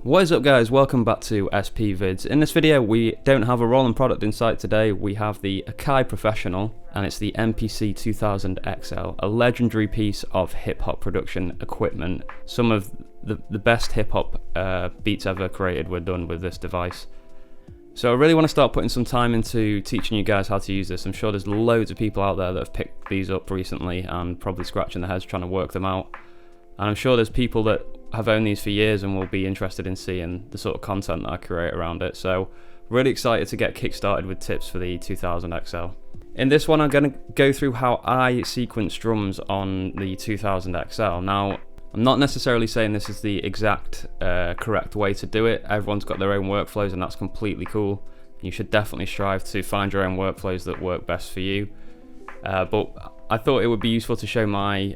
What is up guys, welcome back to SP Vids. In this video we don't have a rolling product in sight today, we have the Akai Professional and it's the MPC 2000 XL, a legendary piece of hip hop production equipment. Some of the best hip hop beats ever created were done with this device. So I really want to start putting some time into teaching you guys how to use this. I'm sure there's loads of people out there that have picked these up recently and probably scratching their heads trying to work them out. And I'm sure there's people that have owned these for years and will be interested in seeing the sort of content that I create around it. So really excited to get kick-started with tips for the 2000 XL. In this one I'm going to go through how I sequence drums on the 2000 XL. Now I'm not necessarily saying this is the exact correct way to do it. Everyone's got their own workflows and that's completely cool. You should definitely strive to find your own workflows that work best for you. But I thought it would be useful to show my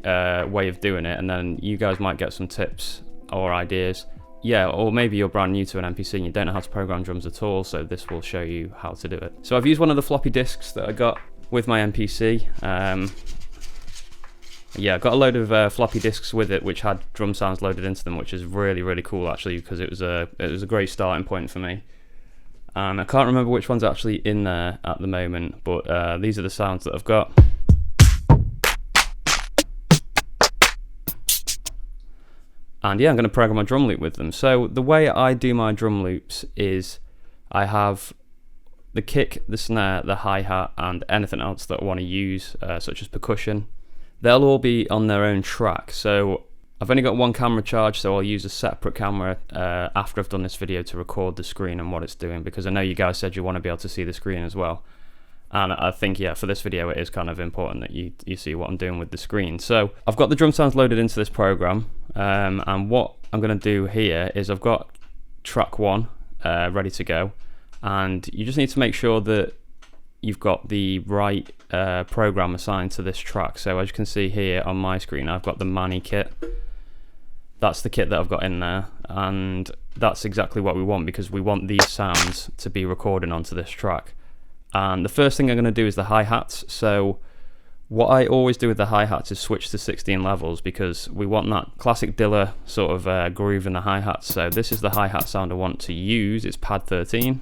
way of doing it, and then you guys might get some tips or ideas. Yeah, or maybe you're brand new to an MPC and you don't know how to program drums at all, so this will show you how to do it. So I've used one of the floppy disks that I got with my MPC. Yeah, I got a load of floppy disks with it which had drum sounds loaded into them, which is really cool actually, because it was a great starting point for me. And I can't remember which one's actually in there at the moment, but these are the sounds that I've got. And yeah, I'm going to program my drum loop with them. So the way I do my drum loops is I have the kick, the snare, the hi-hat, and anything else that I want to use, such as percussion. They'll all be on their own track. So I've only got one camera charged, so I'll use a separate camera after I've done this video to record the screen and what it's doing, because I know you guys said you want to be able to see the screen as well. And I think, yeah, for this video it is kind of important that you see what I'm doing with the screen. So I've got the drum sounds loaded into this program, and what I'm going to do here is I've got track 1 ready to go, and you just need to make sure that you've got the right program assigned to this track. So as you can see here on my screen, I've got the Manny kit. That's the kit that I've got in there, and that's exactly what we want, because we want these sounds to be recording onto this track. And the first thing I'm going to do is the hi-hats. So what I always do with the hi-hats is switch to 16 levels, because we want that classic Dilla sort of groove in the hi-hats. So this is the hi-hat sound I want to use. It's pad 13.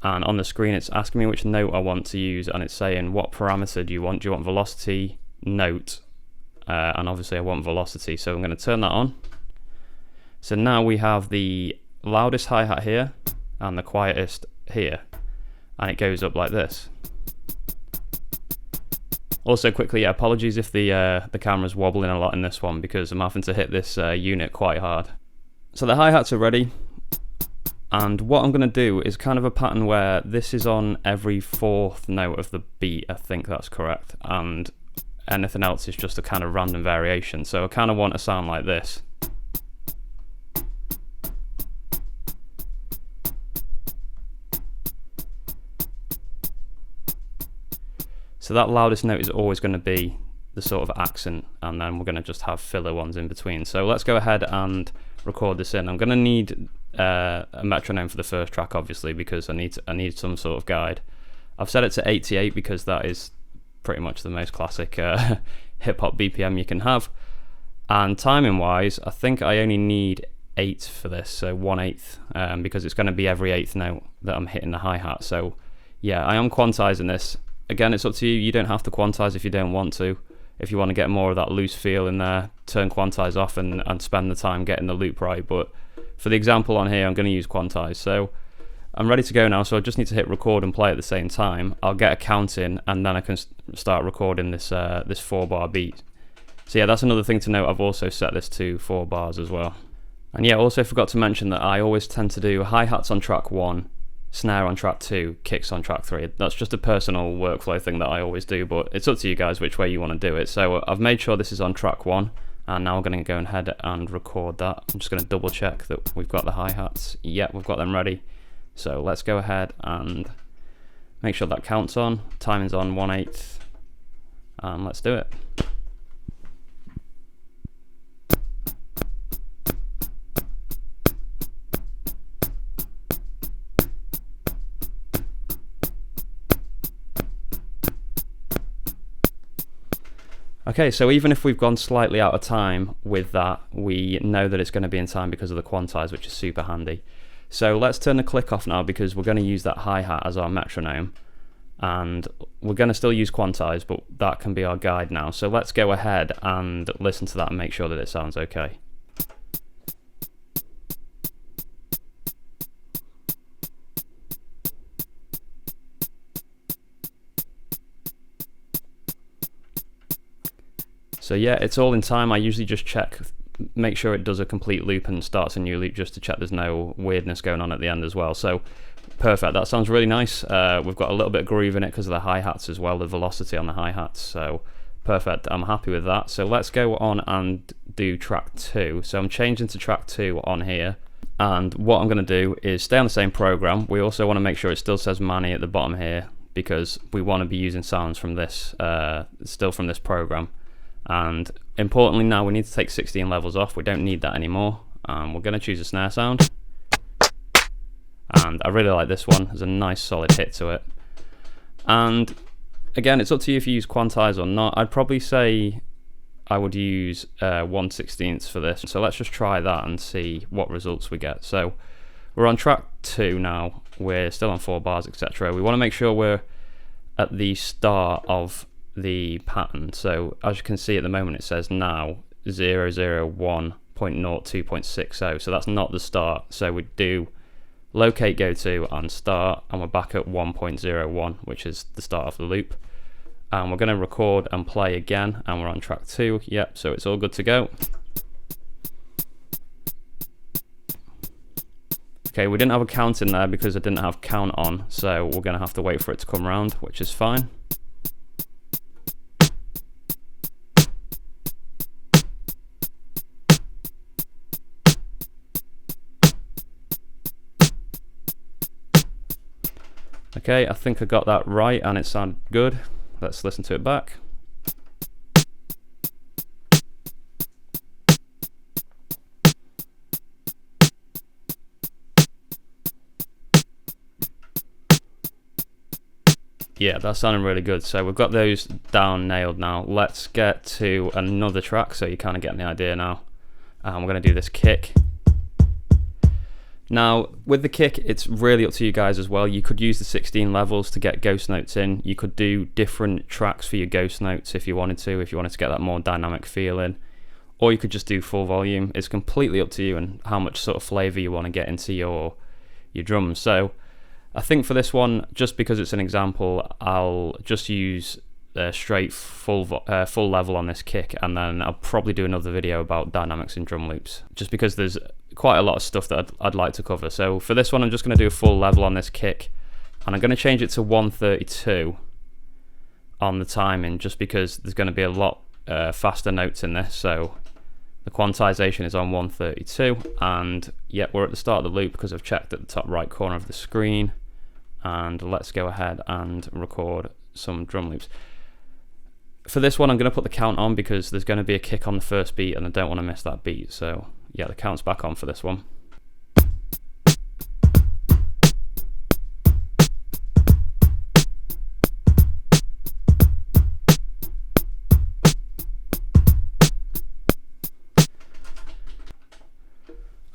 And on the screen it's asking me which note I want to use, and it's saying what parameter do you want? Do you want velocity, note? And obviously I want velocity, so I'm going to turn that on. So now we have the loudest hi-hat here and the quietest here, and it goes up like this. Also quickly, apologies if the camera's wobbling a lot in this one, because I'm having to hit this unit quite hard. So the hi-hats are ready, and what I'm going to do is kind of a pattern where this is on every 4th note of the beat, I think that's correct, and anything else is just a kind of random variation. So I kind of want a sound like this. So that loudest note is always going to be the sort of accent, and then we're going to just have filler ones in between. So let's go ahead and record this in. I'm going to need a metronome for the first track, obviously, because I need some sort of guide. I've set it to 88 because that is pretty much the most classic hip hop BPM you can have. And timing wise, I think I only need 8 for this, so 1/8, because it's going to be every 8th note that I'm hitting the hi-hat. So yeah, I am quantizing this. Again, it's up to you. You don't have to quantize if you don't want to. If you want to get more of that loose feel in there, turn quantize off and spend the time getting the loop right. But for the example on here, I'm going to use quantize. So I'm ready to go now, so I just need to hit record and play at the same time. I'll get a count in, and then I can start recording this 4-bar beat. So yeah, that's another thing to note. I've also set this to 4 bars as well. And yeah, also forgot to mention that I always tend to do hi-hats on track 1, snare on track 2, kicks on track 3. That's just a personal workflow thing that I always do, but it's up to you guys which way you want to do it. So I've made sure this is on track 1, and now I'm going to go ahead and record that. I'm just going to double check that we've got the hi-hats. Yep, we've got them ready. So let's go ahead and make sure that counts on, timing's on 1/8, and let's do it. Okay, so even if we've gone slightly out of time with that, we know that it's going to be in time because of the Quantize, which is super handy. So let's turn the click off now because we're going to use that hi-hat as our metronome. And we're going to still use Quantize, but that can be our guide now. So let's go ahead and listen to that and make sure that it sounds okay. So yeah, it's all in time. I usually just check, make sure it does a complete loop and starts a new loop just to check there's no weirdness going on at the end as well. So perfect, that sounds really nice. We've got a little bit of groove in it because of the hi-hats as well, the velocity on the hi-hats. So perfect, I'm happy with that. So let's go on and do track 2. So I'm changing to track 2 on here. And what I'm going to do is stay on the same program. We also want to make sure it still says Manny at the bottom here because we want to be using sounds from this, still from this program. And importantly now we need to take 16 levels off. We don't need that anymore. We're going to choose a snare sound. And I really like this one. There's a nice solid hit to it. And again, it's up to you if you use Quantize or not. I'd probably say I would use 1/16 for this. So let's just try that and see what results we get. So we're on track 2 now. We're still on 4 bars, etc. We want to make sure we're at the start of the pattern. So as you can see at the moment it says now 001.02.60, so that's not the start. So we do locate, go to and start, and we're back at 1.01, which is the start of the loop. And we're going to record and play again, and we're on track 2. Yep, so it's all good to go. Okay, we didn't have a count in there because I didn't have count on, so we're going to have to wait for it to come around, which is fine. Okay, I think I got that right and it sounded good. Let's listen to it back. Yeah, that's sounding really good. So we've got those down, nailed now. Let's get to another track so you're kind of getting the idea now. And we're going to do this kick. Now, with the kick, it's really up to you guys as well. You could use the 16 levels to get ghost notes in. You could do different tracks for your ghost notes if you wanted to get that more dynamic feeling. Or you could just do full volume. It's completely up to you and how much sort of flavor you want to get into your drums. So I think for this one, just because it's an example, I'll just use straight full level on this kick, and then I'll probably do another video about dynamics in drum loops, just because there's quite a lot of stuff that I'd like to cover. So for this one, I'm just going to do a full level on this kick, and I'm going to change it to 132 on the timing, just because there's going to be a lot faster notes in this. So the quantization is on 132, and yet we're at the start of the loop because I've checked at the top right corner of the screen. And let's go ahead and record some drum loops. For this one, I'm going to put the count on because there's going to be a kick on the first beat and I don't want to miss that beat. So yeah, the count's back on for this one.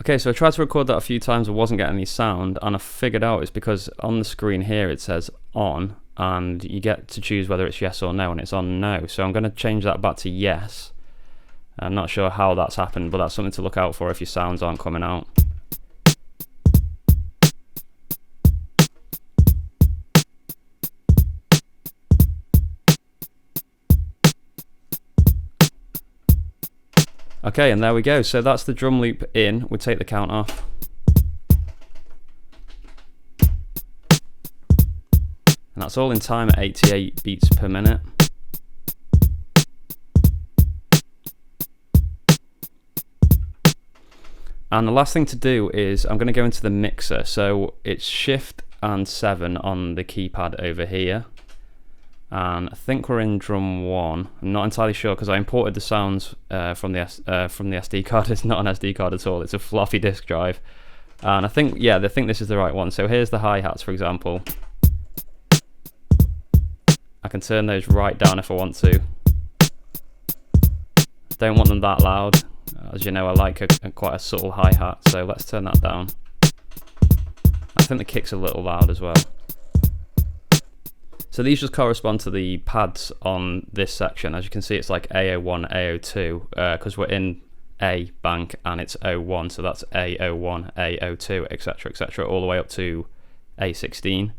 Okay, so I tried to record that a few times, I wasn't getting any sound, and I figured out it's because on the screen here it says on, and you get to choose whether it's yes or no, and it's on no. So I'm going to change that back to yes. I'm not sure how that's happened, but that's something to look out for if your sounds aren't coming out. Okay, and there we go. So that's the drum loop in. We'll take the count off. And that's all in time at 88 beats per minute. And the last thing to do is I'm going to go into the mixer. So it's Shift and 7 on the keypad over here. And I think we're in drum 1. I'm not entirely sure because I imported the sounds from the SD card. It's not an SD card at all. It's a floppy disk drive. And I think, yeah, they think this is the right one. So here's the hi-hats, for example. I can turn those right down if I want to. Don't want them that loud. As you know, I like quite a subtle hi-hat, so let's turn that down. I think the kick's a little loud as well. So these just correspond to the pads on this section. As you can see, it's like A01, A02, because we're in A bank and it's 01, so that's A01, A02, etc, etc, all the way up to A16.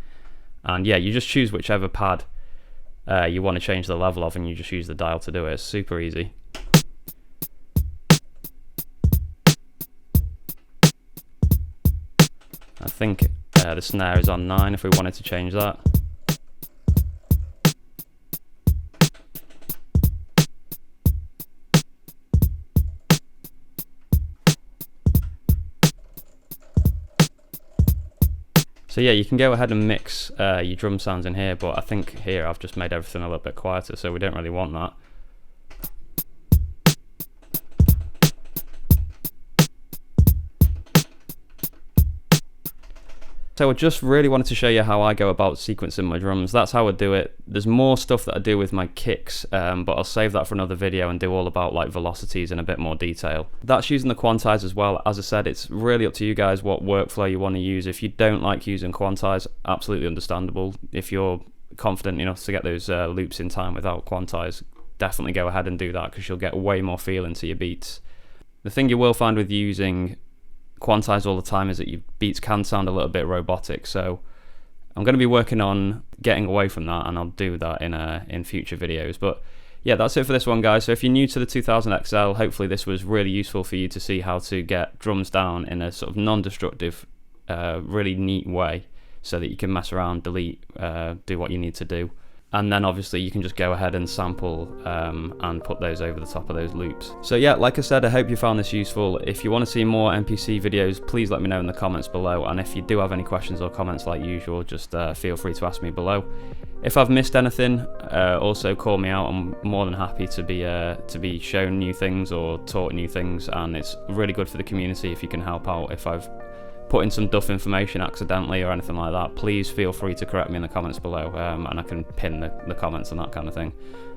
And yeah, you just choose whichever pad you want to change the level of, and you just use the dial to do it. It's super easy. I think the snare is on 9 if we wanted to change that. So yeah, you can go ahead and mix your drum sounds in here, but I think here I've just made everything a little bit quieter, so we don't really want that. So I just really wanted to show you how I go about sequencing my drums. That's how I do it. There's more stuff that I do with my kicks, but I'll save that for another video and do all about like velocities in a bit more detail. That's using the Quantize as well. As I said, it's really up to you guys what workflow you want to use. If you don't like using Quantize, absolutely understandable. If you're confident enough to get those loops in time without Quantize, definitely go ahead and do that, because you'll get way more feel into your beats. The thing you will find with using Quantize all the time is that your beats can sound a little bit robotic, so I'm going to be working on getting away from that, and I'll do that in future videos. But yeah, that's it for this one, guys. So if you're new to the 2000 XL, hopefully this was really useful for you to see how to get drums down in a sort of non-destructive, really neat way, so that you can mess around, delete, do what you need to do. And then obviously you can just go ahead and sample and put those over the top of those loops. So yeah, like I said, I hope you found this useful. If you want to see more MPC videos, please let me know in the comments below. And if you do have any questions or comments like usual, just feel free to ask me below. If I've missed anything, also call me out. I'm more than happy to be shown new things or taught new things, and it's really good for the community if you can help out. If I've put in some duff information accidentally or anything like that, please feel free to correct me in the comments below, and I can pin the comments and that kind of thing,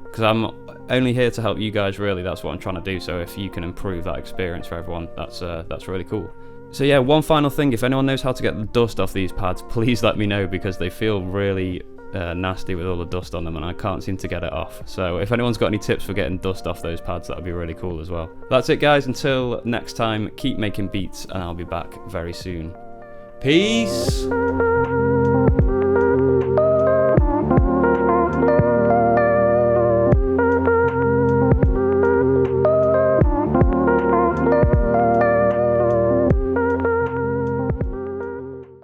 because I'm only here to help you guys, really. That's what I'm trying to do. So if you can improve that experience for everyone, that's really cool. So yeah, one final thing, if anyone knows how to get the dust off these pads, please let me know, because they feel really nasty with all the dust on them, and I can't seem to get it off. So if anyone's got any tips for getting dust off those pads, that would be really cool as well. That's it, guys. Until next time, keep making beats, and I'll be back very soon. Peace.